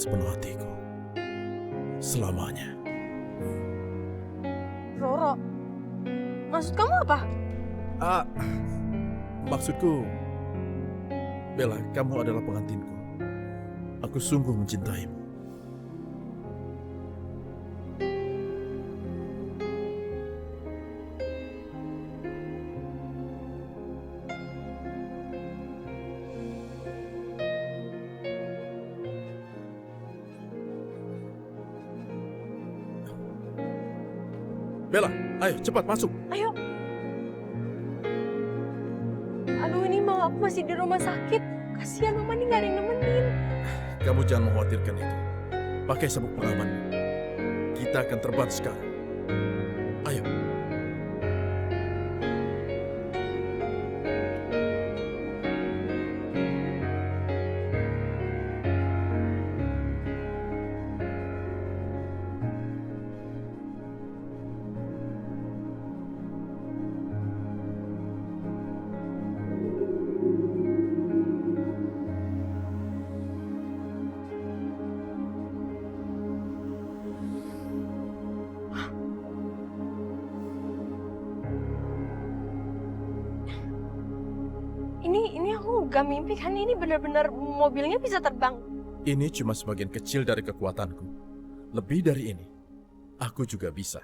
sepenuh hatiku. Selamanya. Roro, maksud kamu apa? Maksudku, Bella, kamu adalah pengantinku. Aku sungguh mencintaimu. Bella, ayo cepat masuk. Ayo. Aduh, ini mama aku masih di rumah sakit. Kasihan mama nih, gak ada yang nemenin. Kamu jangan mengkhawatirkan itu. Pakai sabuk pengamanmu. Kita akan terbang sekarang. Ayo. Ini aku gak mimpi kan, ini benar-benar mobilnya bisa terbang. Ini cuma sebagian kecil dari kekuatanku. Lebih dari ini, aku juga bisa.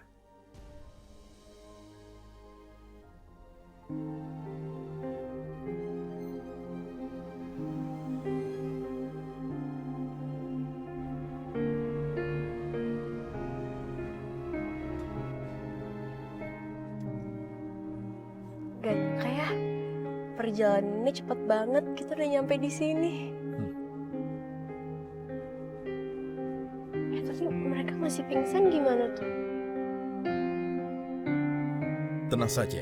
Gak nyangka ya, perjalanannya cepet banget. Kita udah nyampe di sini. Tapi mereka masih pingsan gimana tuh? Tenang saja.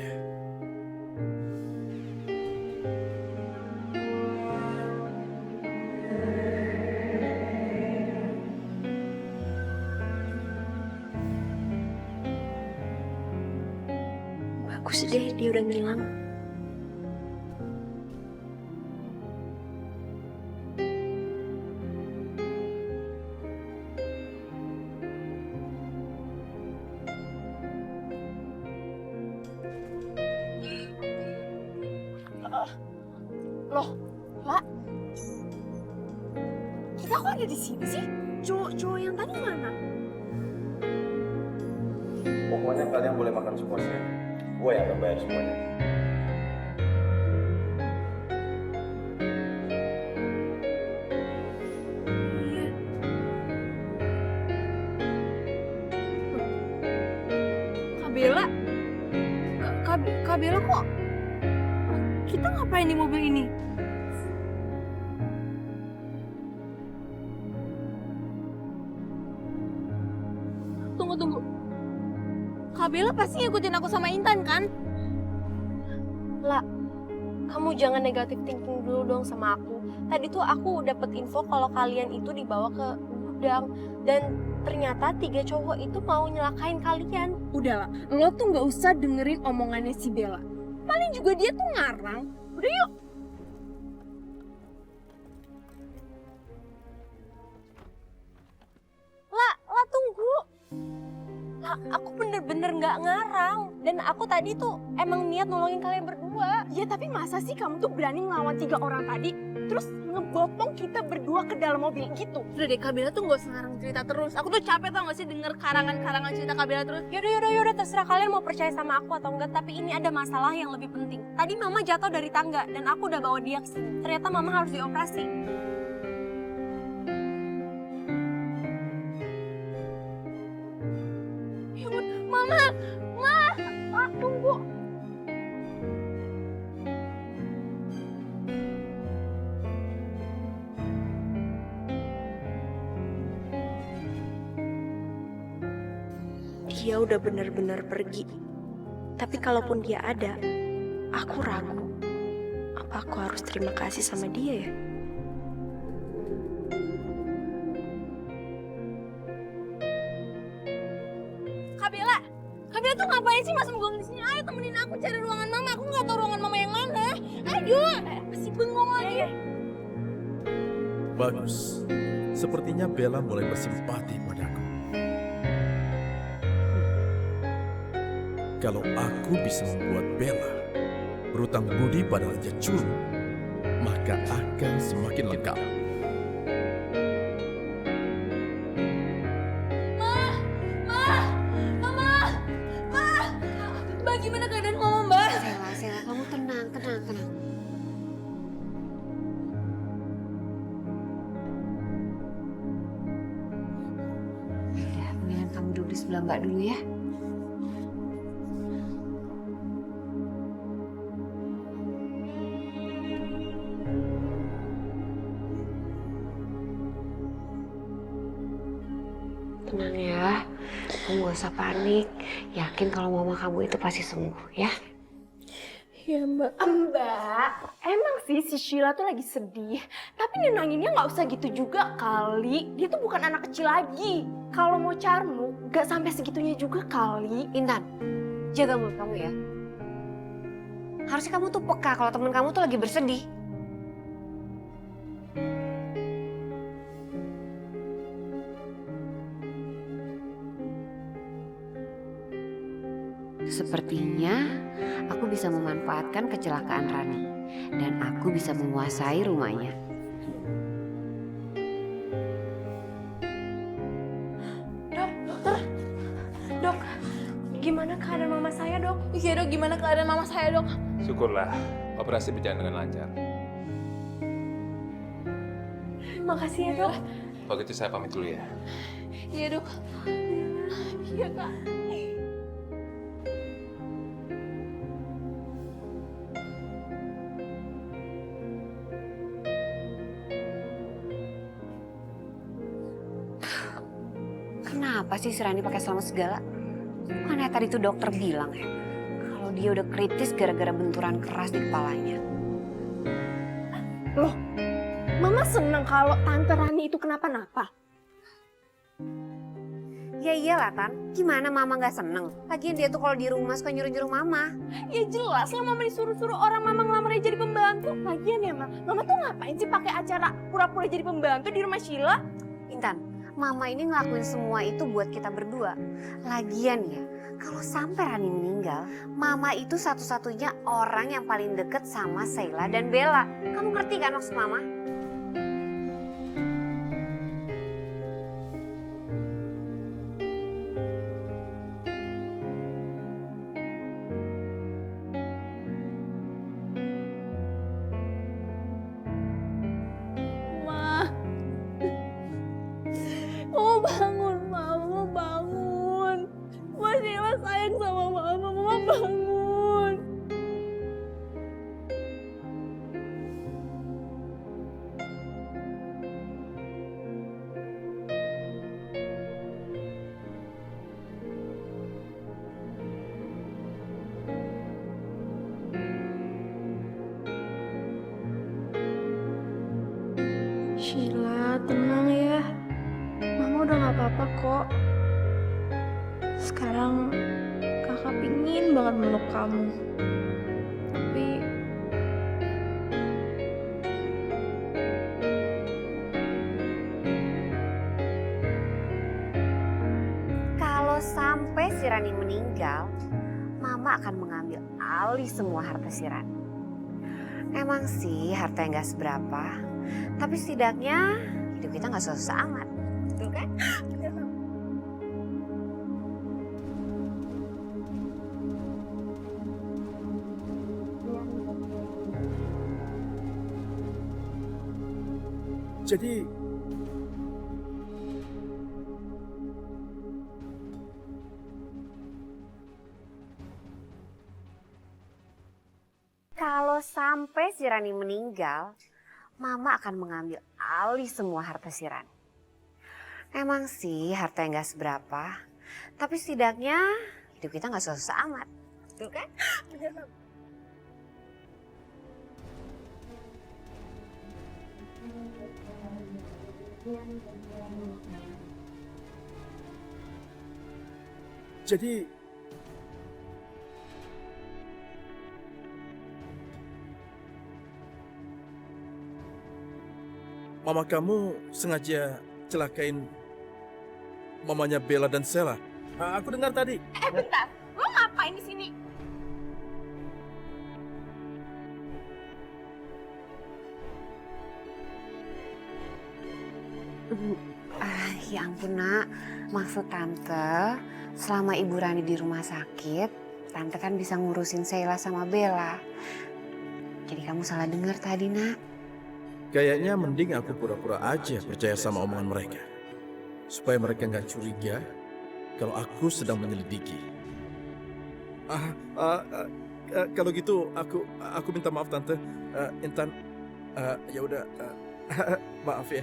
Bagus deh, dia udah ngilang. Loh, Lah, kita kok ada di sini sih? Cowok yang tadi mana? Pokoknya kalian boleh makan sepuasnya. Gue yang akan bayar semuanya. Iya. Kabela? Kabela kok? Kita ngapain di mobil ini? Tunggu. Kabela pasti ngikutin aku sama Intan kan? Lah, kamu jangan negatif thinking dulu dong sama aku. Tadi tuh aku dapet info kalau kalian itu dibawa ke gudang. Dan ternyata 3 cowok itu mau nyelakain kalian. Udahlah, lo tuh nggak usah dengerin omongannya si Bella. Paling juga dia tuh ngarang. Udah yuk. Lah tunggu. Lah, aku bener-bener gak ngarang. Dan aku tadi tuh emang niat nolongin kalian berdua. Ya tapi masa sih kamu tuh berani ngelawan 3 orang tadi? Terus ngebopong kita berdua ke dalam mobil gitu? Udah deh, Kabela tuh gak usah ngarang cerita terus. Aku tuh capek tau gak sih denger karangan-karangan cerita Kabela terus. Yaudah, terserah kalian mau percaya sama aku atau enggak. Tapi ini ada masalah yang lebih penting. Tadi mama jatuh dari tangga dan aku udah bawa dia ke sini. Ternyata mama harus dioperasi. Ya ampun, Ma, tunggu. Dia udah bener-bener pergi. Tapi kalaupun dia ada, aku ragu. Apa aku harus terima kasih sama dia ya? Kabela tuh ngapain sih masuk gue di sini? Ayo temenin aku cari ruangan mama. Aku nggak tahu ruangan mama yang mana. Ayo, masih bengong lagi. Bagus. sepertinya Bella mulai bersimpati padaku. Kalau aku bisa membuat Bella berutang budi pada Raja Curu, maka akan semakin lengkap. Mbak, gimana keadaan mama, Mbak? Sela, kamu tenang. Udah, mendingan kamu duduk di sebelah Mbak dulu ya. Tenang ya, kamu gak usah panik. Yakin kalau mama kamu itu pasti sembuh ya. Iya, Mbak. Mbak, emang sih si Sheila tuh lagi sedih. Tapi nenanginnya nggak usah gitu juga kali. Dia tuh bukan anak kecil lagi. Kalau mau carmu, nggak sampai segitunya juga kali. Intan, jaga mulut kamu ya. Harusnya kamu tuh peka kalau temen kamu tuh lagi bersedih. Sepertinya aku bisa memanfaatkan kecelakaan Rani dan aku bisa menguasai rumahnya. Dok, gimana keadaan mama saya, Dok? Iya dok, gimana keadaan mama saya dok? Syukurlah, operasi berjalan dengan lancar. Makasih ya, Dok. Kalau gitu saya pamit dulu ya. Iya dok. Iya, Kak. Kenapa sih si Rani pakai selamat segala? Bukannya tadi tuh dokter bilang ya, kalau dia udah kritis gara-gara benturan keras di kepalanya. Loh, Mama seneng kalau Tante Rani itu kenapa-napa. Ya iyalah Tan, gimana mama gak seneng? Lagian dia tuh kalau di rumah suka nyuruh-nyuruh mama. Ya jelas lah Mama disuruh-suruh orang Mama ngelamar dia jadi pembantu. Lagian ya, Mama tuh ngapain sih pakai acara pura-pura jadi pembantu di rumah Sheila? Intan, mama ini ngelakuin semua itu buat kita berdua. Lagian ya, kalau sampai Rani meninggal, mama itu satu-satunya orang yang paling deket sama Sheila dan Bella. Kamu ngerti kan maksud mama? Mama bangun, Mama bangun. Mas Sheila sayang sama Mama, Mama bangun. Sheila, tenang ya. Mama udah gak apa-apa kok. Sekarang kakak pingin banget meluk kamu. Tapi Kalau sampai si Rani meninggal, mama akan mengambil alih semua harta si Rani. Emang sih harta yang gak seberapa, tapi setidaknya hidup kita gak susah amat. Betul kan? Jadi, Kalau sampai si Rani meninggal, mama akan mengambil alih semua harta si Rani. Emang sih harta yang gak seberapa, tapi setidaknya hidup kita gak susah amat. Betul kan? jadi mama kamu sengaja celakain mamanya Bella dan Sela. Aku dengar tadi. Bentar, lo ngapain di sini? Ya ampun nak, maksud tante selama Ibu Rani di rumah sakit, tante kan bisa ngurusin Sheila sama Bella. Jadi kamu salah dengar tadi nak. Kayaknya mending aku pura-pura aja percaya sama omongan mereka. Supaya mereka nggak curiga kalau aku sedang menyelidiki. Kalau gitu aku minta maaf tante. Intan, ya udah, maaf ya.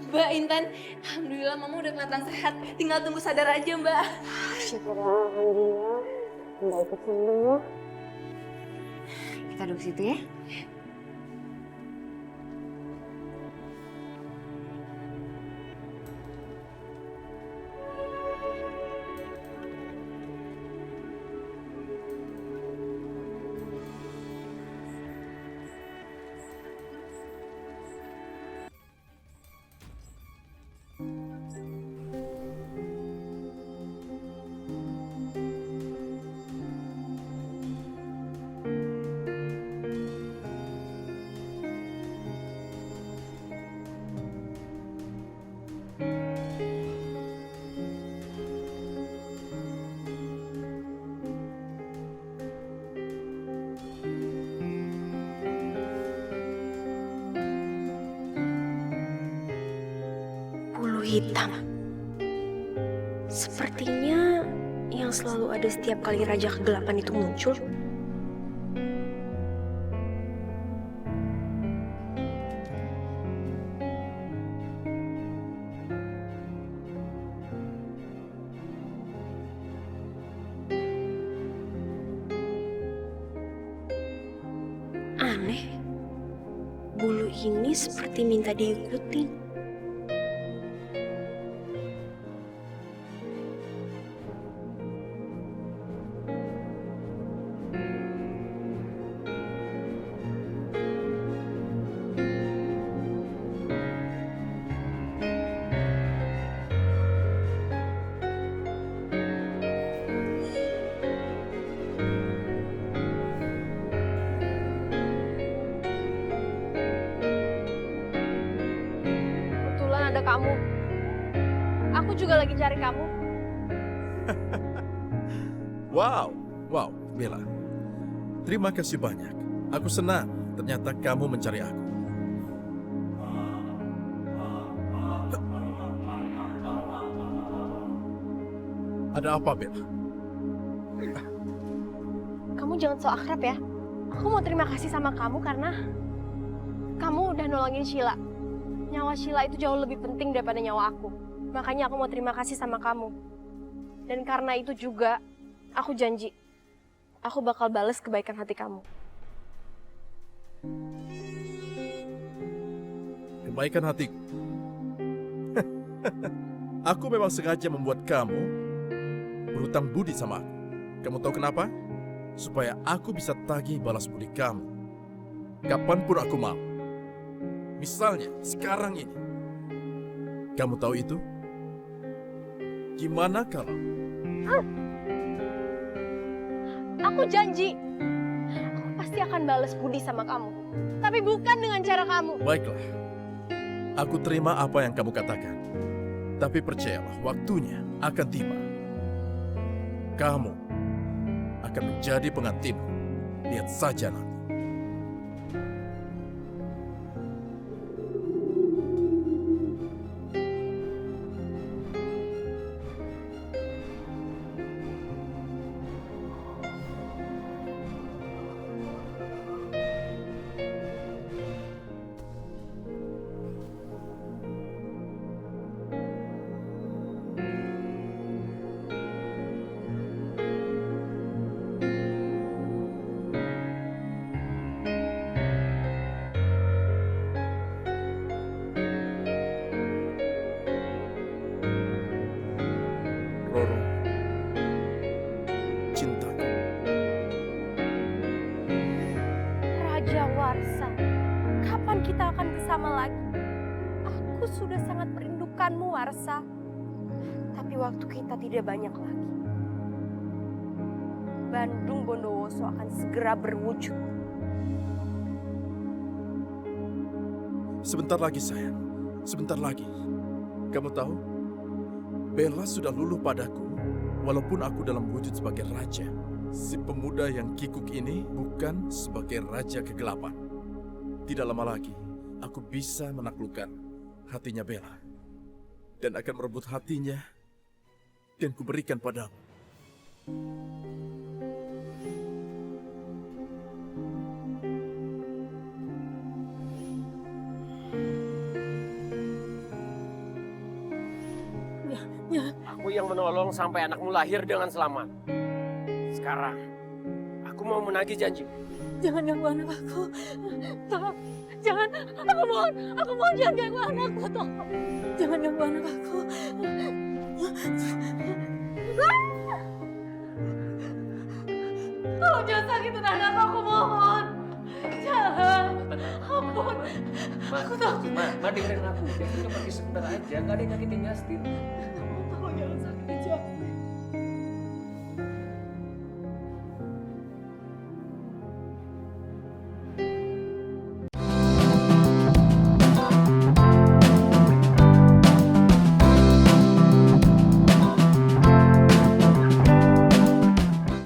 Mbak Intan, alhamdulillah mama udah kelihatan sehat. Tinggal tunggu sadar aja mbak. Syukurlah, alhamdulillah. Nggak ikut sembuh ya. Kita duduk situ ya. Bulu hitam. Sepertinya yang selalu ada setiap kali Raja Kegelapan itu muncul. Aneh. Bulu ini seperti minta diikutin. Kebetulan ada kamu. Aku juga lagi cari kamu. Wow, Bella. Terima kasih banyak. Aku senang ternyata kamu mencari aku. Ada apa, Bella? Kamu jangan so akrab ya. Aku mau terima kasih sama kamu karena kamu udah nolongin Sheila. Nyawa Sheila itu jauh lebih penting daripada nyawa aku. Makanya aku mau terima kasih sama kamu. Dan karena itu juga, aku janji, aku bakal bales kebaikan hati kamu. Kebaikan hatiku. Aku memang sengaja membuat kamu berhutang budi sama aku. Kamu tahu kenapa? Supaya aku bisa tagih balas budi kamu. Kapanpun aku mau. Misalnya, sekarang ini. Kamu tahu itu? Gimana kalau... Aku janji, aku pasti akan balas budi sama kamu. Tapi bukan dengan cara kamu. Baiklah. Aku terima apa yang kamu katakan. Tapi percayalah, waktunya akan tiba. Kamu akan menjadi pengantinku. Lihat saja nanti. harapanmu, Warsa. Tapi waktu kita tidak banyak lagi. Bandung Bondowoso akan segera berwujud. Sebentar lagi sayang, sebentar lagi. Kamu tahu, Bella sudah luluh padaku walaupun aku dalam wujud sebagai raja. Si pemuda yang kikuk ini bukan sebagai raja kegelapan. Tidak lama lagi, aku bisa menaklukkan hatinya Bella. Dan akan merebut hatinya dan kuberikan padamu. Aku yang menolong sampai anakmu lahir dengan selamat. Sekarang, aku mau menagih janji. Jangan ganggu anak aku. Tolong, jangan. Aku mohon jangan ganggu anakku. Tolong, jangan ganggu anak aku. Tolong jangan sakitin anak aku, mohon. Jangan. Ampun. Aku takut. Ma dengerin aku. Dia cuma pergi sebentar aja. Gak ada yang nyakitin Justin.